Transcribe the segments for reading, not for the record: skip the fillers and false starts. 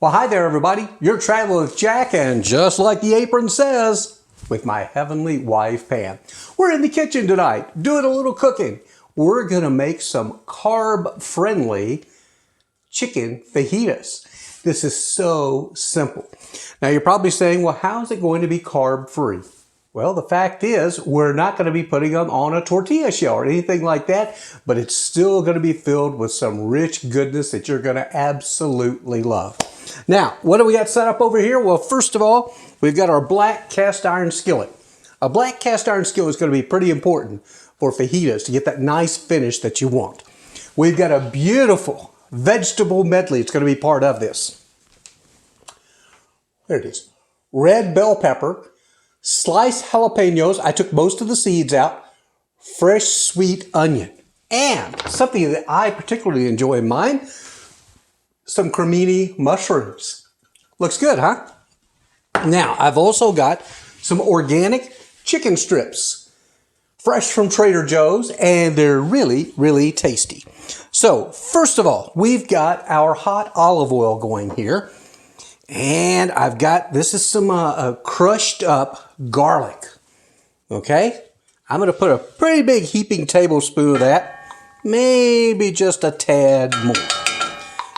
Well, hi there, everybody. You're traveling with Jack, and just like the apron says, with my heavenly wife, Pam. We're in the kitchen tonight, doing a little cooking. We're going to make some carb-friendly chicken fajitas. This is so simple. Now, you're probably saying, well, how is it going to be carb-free? Well, the fact is, we're not going to be putting them on a tortilla shell or anything like that, but it's still going to be filled with some rich goodness that you're going to absolutely love. Now, what do we got set up over here? Well, first of all, we've got our black cast iron skillet. A black cast iron skillet is going to be pretty important for fajitas to get that nice finish that you want. We've got a beautiful vegetable medley. It's going to be part of this. There it is. Red bell pepper, sliced jalapenos. I took most of the seeds out. Fresh sweet onion. And something that I particularly enjoy in mine, some cremini mushrooms. Looks good, huh? Now, I've also got some organic chicken strips, fresh from Trader Joe's, and they're really, really tasty. So, first of all, we've got our hot olive oil going here. And I've got, this is some crushed up garlic. Okay? I'm going to put a pretty big heaping tablespoon of that, maybe just a tad more.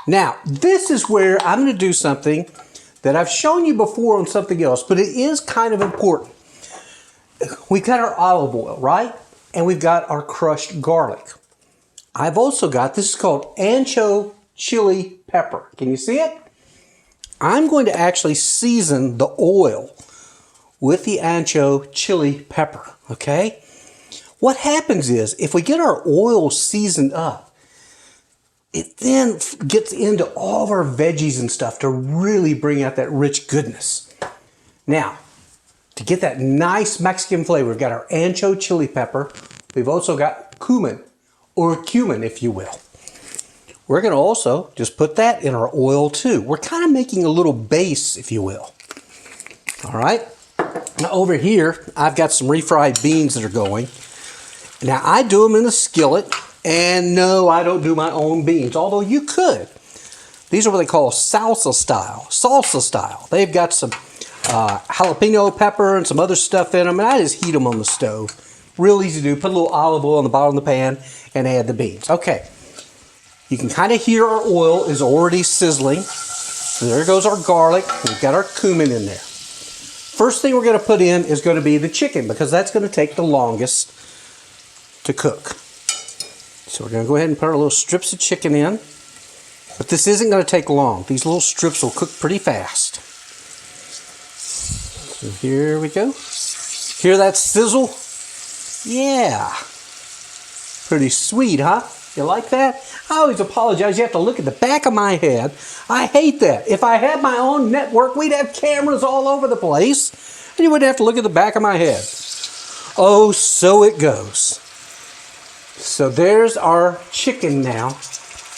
Now, this is where I'm going to do something that I've shown you before on something else, but it is kind of important. We've got our olive oil, right? And we've got our crushed garlic. I've also got, this is called ancho chili pepper. Can you see it? I'm going to actually season the oil with the ancho chili pepper, okay? What happens is, if we get our oil seasoned up, it then gets into all of our veggies and stuff to really bring out that rich goodness. Now, to get that nice Mexican flavor, we've got our ancho chili pepper. We've also got cumin, or cumin, if you will. We're going to also just put that in our oil too. We're kind of making a little base, if you will. All right. Now over here, I've got some refried beans that are going. Now I do them in a skillet. And no, I don't do my own beans, although you could. These are what they call salsa style. They've got some jalapeno pepper and some other stuff in them, and I just heat them on the stove. Real easy to do. Put a little olive oil on the bottom of the pan and add the beans. Okay, you can kind of hear our oil is already sizzling. So there goes our garlic. We've got our cumin in there. First thing we're going to put in is going to be the chicken, because that's going to take the longest to cook. So we're going to go ahead and put our little strips of chicken in. But this isn't going to take long. These little strips will cook pretty fast. So here we go. Hear that sizzle? Yeah. Pretty sweet, huh? You like that? I always apologize. You have to look at the back of my head. I hate that. If I had my own network, we'd have cameras all over the place, and you wouldn't have to look at the back of my head. Oh, so it goes. So there's our chicken now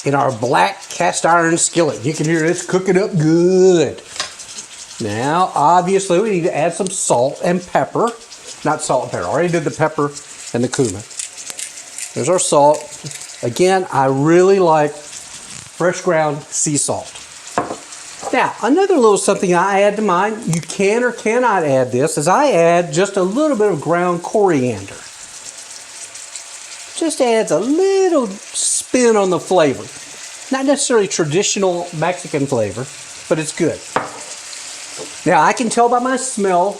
in our black cast iron skillet. You can hear it's cooking up good. Now, obviously, we need to add some salt and pepper. Not salt and pepper. I already did the pepper and the cumin. There's our salt. Again, I really like fresh ground sea salt. Now, another little something I add to mine, you can or cannot add this, is I add just a little bit of ground coriander. Just adds a little spin on the flavor. Not necessarily traditional Mexican flavor, but it's good. Now, I can tell by my smell,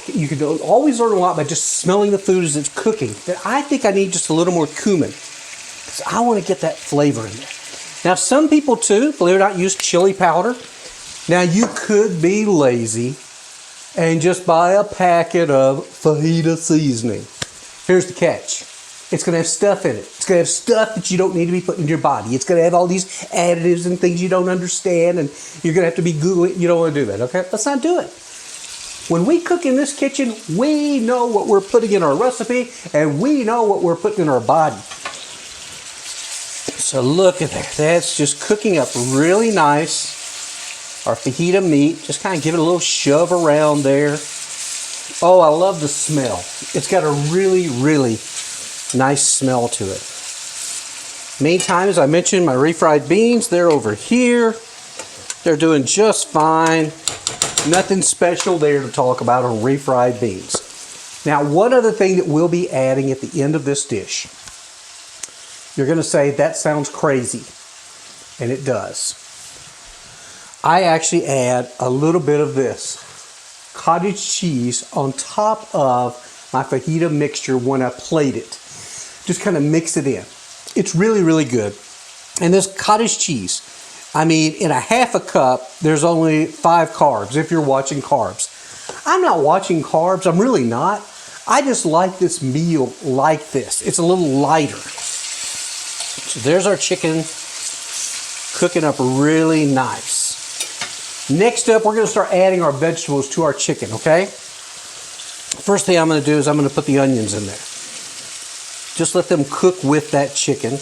you can always learn a lot by just smelling the food as it's cooking, that I think I need just a little more cumin, because I want to get that flavor in there. Now, some people too, believe it or not, use chili powder. Now, you could be lazy and just buy a packet of fajita seasoning. Here's the catch. It's going to have stuff in it. It's going to have stuff that you don't need to be putting in your body. It's going to have all these additives and things you don't understand, and you're going to have to be Googling. You don't want to do that, okay? Let's not do it. When we cook in this kitchen, we know what we're putting in our recipe, and we know what we're putting in our body. So look at that. That's just cooking up really nice. Our fajita meat, just kind of give it a little shove around there. Oh, I love the smell. It's got a really, really nice smell to it. Meantime, as I mentioned, my refried beans, they're over here. They're doing just fine. Nothing special there to talk about on refried beans. Now, one other thing that we'll be adding at the end of this dish. You're going to say, that sounds crazy. And it does. I actually add a little bit of this cottage cheese on top of my fajita mixture when I plate it. Just kind of mix it in. It's really, really good. And this cottage cheese, I mean, in a half a cup, there's only 5 carbs if you're watching carbs. I'm not watching carbs. I'm really not. I just like this meal like this. It's a little lighter. So there's our chicken cooking up really nice. Next up, we're going to start adding our vegetables to our chicken, okay? First thing I'm going to do is I'm going to put the onions in there. Just let them cook with that chicken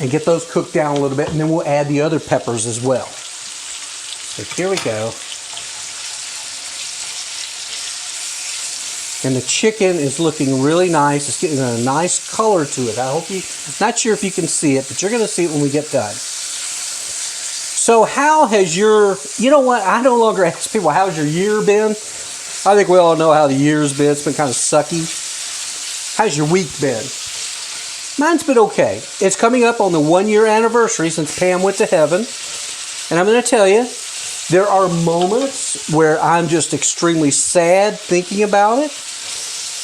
and get those cooked down a little bit, and then we'll add the other peppers as well. So here we go. And the chicken is looking really nice. It's getting a nice color to it. I hope you, not sure if you can see it, but you're going to see it when we get done. So how has your, you know what, I no longer ask people, how's your year been? I think we all know how the year's been. It's been kind of sucky. How's your week been? Mine's been okay. It's coming up on the 1-year anniversary since Pam went to heaven. And I'm going to tell you, there are moments where I'm just extremely sad thinking about it.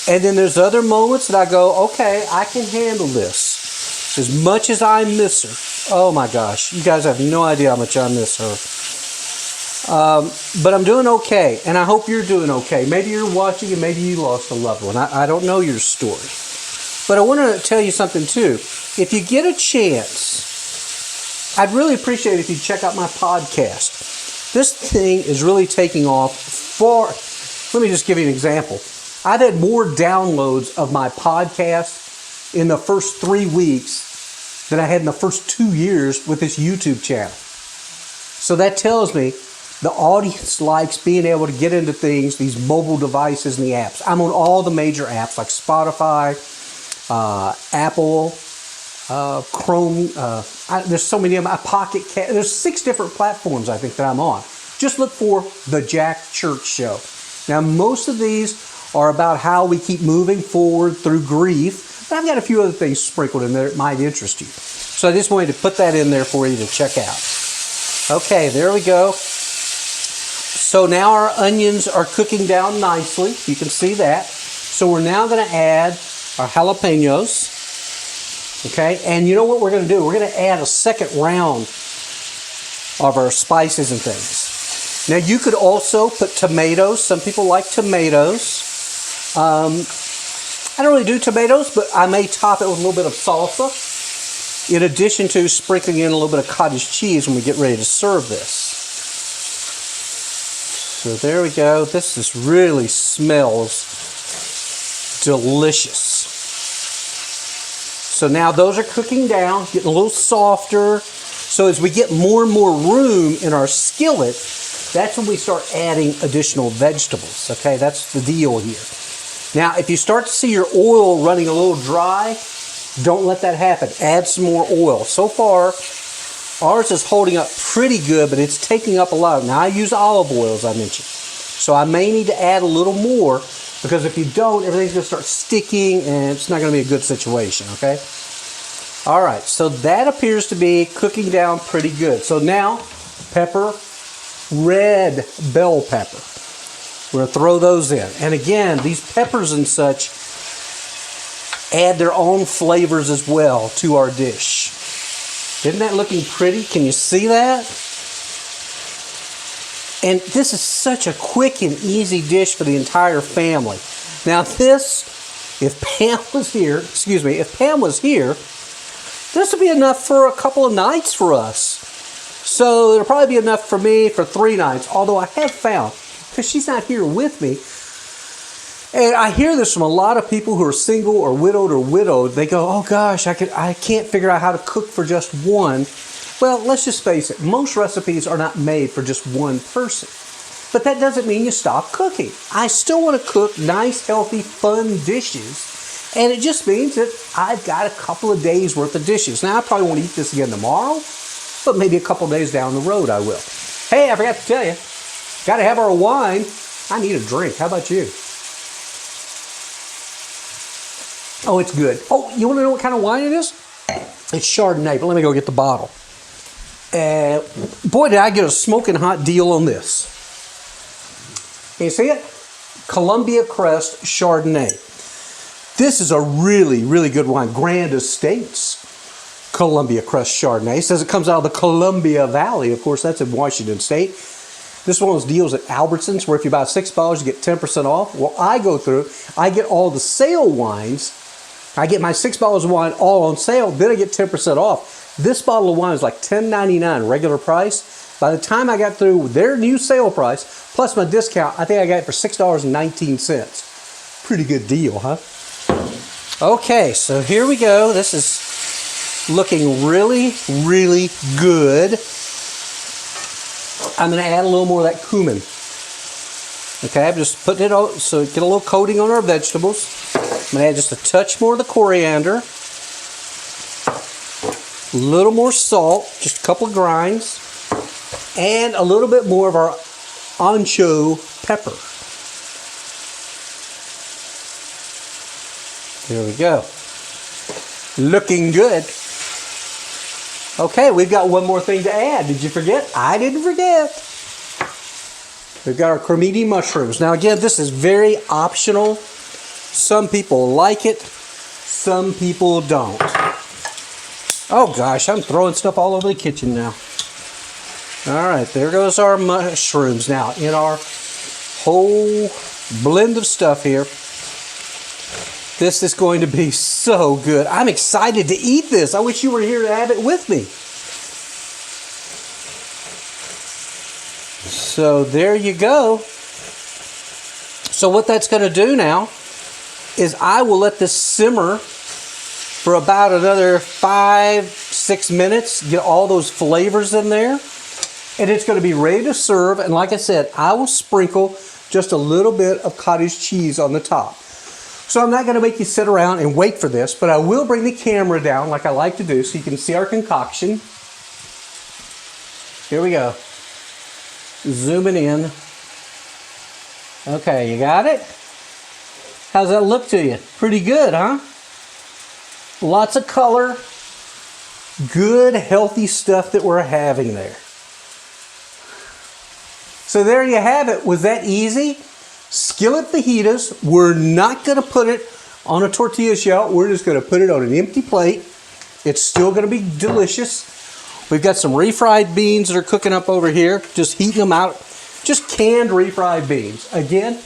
And then there's other moments that I go, okay, I can handle this. As much as I miss her. Oh my gosh, you guys have no idea how much I miss her. But I'm doing okay, and I hope you're doing okay. Maybe you're watching and maybe you lost a loved one. I don't know your story. But I want to tell you something too. If you get a chance, I'd really appreciate it if you check out my podcast. This thing is really taking off far. Let me just give you an example. I've had more downloads of my podcast in the first 3 weeks than I had in the first 2 years with this YouTube channel. So that tells me the audience likes being able to get into things, these mobile devices and the apps. I'm on all the major apps like Spotify, Apple, Chrome. There's so many of them. Pocket Cast. There's 6 different platforms I think that I'm on. Just look for The Jack Church Show. Now, most of these are about how we keep moving forward through grief. But I've got a few other things sprinkled in there that might interest you. So I just wanted to put that in there for you to check out. Okay, there we go. So now our onions are cooking down nicely. You can see that. So we're now going to add our jalapenos. Okay, and you know what we're going to do? We're going to add a second round of our spices and things. Now you could also put tomatoes. Some people like tomatoes. I don't really do tomatoes, but I may top it with a little bit of salsa, in addition to sprinkling in a little bit of cottage cheese when we get ready to serve this. So there we go. This just really smells delicious. So now those are cooking down, getting a little softer. So as we get more and more room in our skillet, that's when we start adding additional vegetables. Okay, that's the deal here. Now, if you start to see your oil running a little dry, don't let that happen. Add some more oil. So far, ours is holding up pretty good, but it's taking up a lot. Now, I use olive oil, as I mentioned. So I may need to add a little more, because if you don't, everything's going to start sticking, and it's not going to be a good situation, okay? All right, so that appears to be cooking down pretty good. So now, pepper, red bell pepper. We're going to throw those in. And again, these peppers and such add their own flavors as well to our dish. Isn't that looking pretty? Can you see that? And this is such a quick and easy dish for the entire family. Now this, if Pam was here, this would be enough for a couple of nights for us. So it'll probably be enough for me for 3 nights. Although I have found, because she's not here with me, and I hear this from a lot of people who are single or widowed, they go, oh gosh, I can't figure out how to cook for just one. Well, let's just face it, most recipes are not made for just one person. But that doesn't mean you stop cooking. I still want to cook nice, healthy, fun dishes. And it just means that I've got a couple of days worth of dishes. Now, I probably won't eat this again tomorrow. but maybe a couple days down the road I will. Hey, I forgot to tell you, got to have our wine. I need a drink. How about you? Oh, it's good. Oh, you want to know what kind of wine it is? It's Chardonnay, but let me go get the bottle. Boy, did I get a smoking hot deal on this. Can you see it? Columbia Crest Chardonnay. This is a really, really good wine. Grand Estates Columbia Crest Chardonnay. It says it comes out of the Columbia Valley. Of course, that's in Washington State. This is one of those deals at Albertsons where if you buy $6, you get 10% off. Well, I go through, I get all the sale wines. I get my $6 of wine all on sale, then I get 10% off. This bottle of wine is like $10.99 regular price. By the time I got through their new sale price, plus my discount, I think I got it for $6.19. Pretty good deal, huh? Okay, so here we go. This is looking really, really good. I'm going to add a little more of that cumin. Okay, I'm just putting it on so get a little coating on our vegetables. I'm going to add just a touch more of the coriander. A little more salt, just a couple of grinds. And a little bit more of our ancho pepper. There we go. Looking good. Okay, we've got one more thing to add. Did you forget? I didn't forget. We've got our cremini mushrooms. Now again, this is very optional. Some people like it, some people don't. Oh gosh, I'm throwing stuff all over the kitchen now. All right, there goes our mushrooms now in our whole blend of stuff here. This is going to be so good. I'm excited to eat this. I wish you were here to have it with me. So there you go. So what that's going to do now is I will let this simmer for about another 5-6 minutes, get all those flavors in there, and it's going to be ready to serve. And like I said, I will sprinkle just a little bit of cottage cheese on the top. So I'm not going to make you sit around and wait for this, but I will bring the camera down like I like to do so you can see our concoction. Here we go. Zooming in. Okay, you got it? How's that look to you? Pretty good, huh? Lots of color. Good, healthy stuff that we're having there. So there you have it. Was that easy? Skillet fajitas. We're not going to put it on a tortilla shell. We're just going to put it on an empty plate. It's still going to be delicious. We've got some refried beans that are cooking up over here. Just heating them out. Just canned refried beans. Again,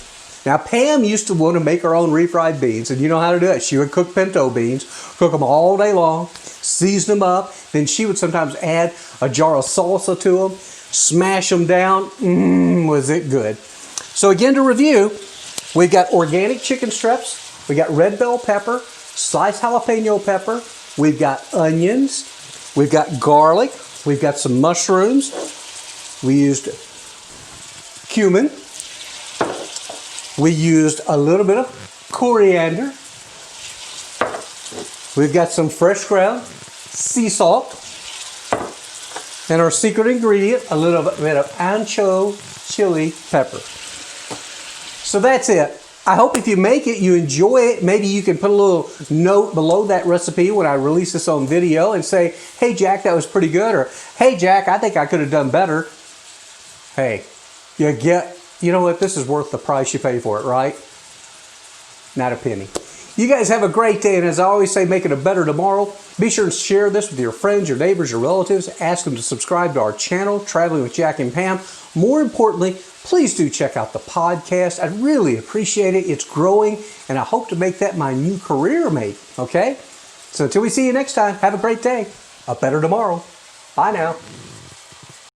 now Pam used to want to make her own refried beans, and you know how to do it. She would cook pinto beans, cook them all day long, season them up. Then she would sometimes add a jar of salsa to them, smash them down. Was it good. So again, to review, we've got organic chicken strips, we got red bell pepper, sliced jalapeno pepper, we've got onions, we've got garlic, we've got some mushrooms, we used cumin, we used a little bit of coriander, we've got some fresh ground sea salt, and our secret ingredient, a little bit of ancho chili pepper. So that's it. I hope if you make it, you enjoy it. Maybe you can put a little note below that recipe when I release this on video and say, hey, Jack, that was pretty good. Or, hey, Jack, I think I could have done better. Hey, you know what? This is worth the price you pay for it, right? Not a penny. You guys have a great day. And as I always say, make it a better tomorrow. Be sure to share this with your friends, your neighbors, your relatives. Ask them to subscribe to our channel, Traveling with Jack and Pam. More importantly, please do check out the podcast. I'd really appreciate it. It's growing, and I hope to make that my new career, mate. Okay? So until we see you next time, have a great day. A better tomorrow. Bye now.